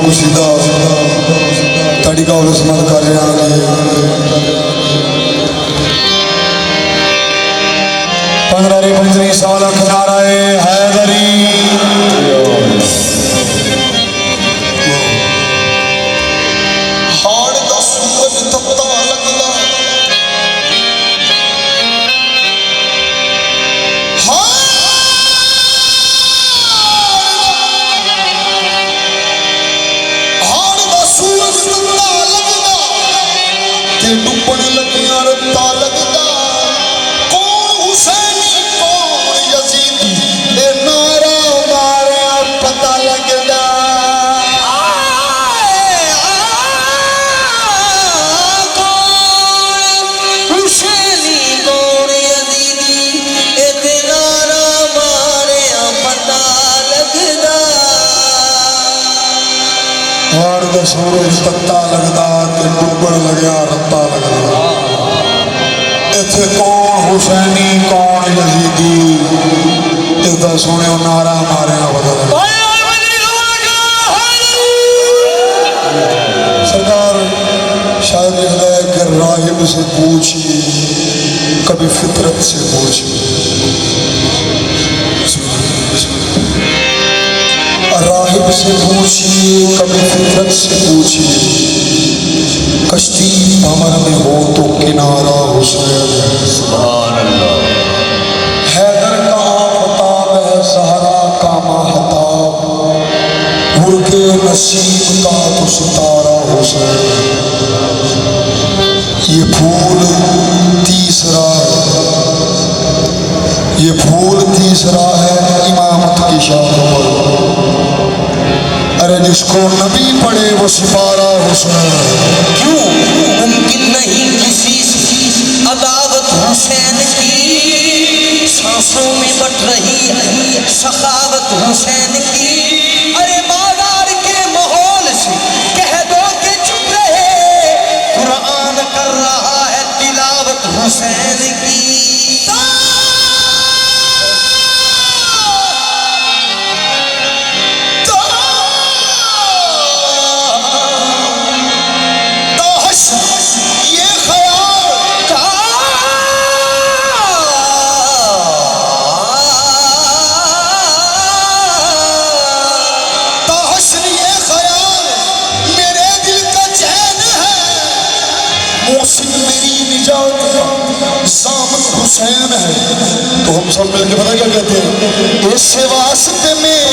को सीधा तरीका और इसमत कर रहे हैं 15 साल किनारा हैदरी हाड़ का सूरज तपता लगदा डुबन लगिया रत्ता लगदा कौन हुसैनी कौन यजीदी ए नारा मारिया पता लगदा कौन हुसैनी कौन यजीदी ए नारा मारिया पता लगदा हाड़ दा सूरज तत्ता लगदा ते डुबन लग्या रत्ता लगदा इत्थे कौन हुसैनी कौन यजीदी इसदा सुनियो नारा मारिया पता लगदा सरकार शायद लिखता है कि राहिब से पूछिए कभी फितरत से पूछिए राहिब से पूछिए कभी फितरत से पूछिए कश्ती भंवर में हो तो किनारा हुसैन सुभान अल्लाह हैदर का आफताब है सहरा का महताब मुर्गे नसीब का तो सितारा हुसैन ये फूल तीसरा है इमामत की शान पर अरे जिसको नबी पढ़े वो सिपारा हुसैन क्यों मुमकिन नहीं किसी अदावत हुसैन की सांसों में बट रही सखावत हुसैन की अरे बाजार के माहौल से कह दो कि चुप रहे कुरान कर रहा है तिलावत हुसैन की हुसैन है तो हम सब मिलकर पता क्या कहते हैं इस वास्ते में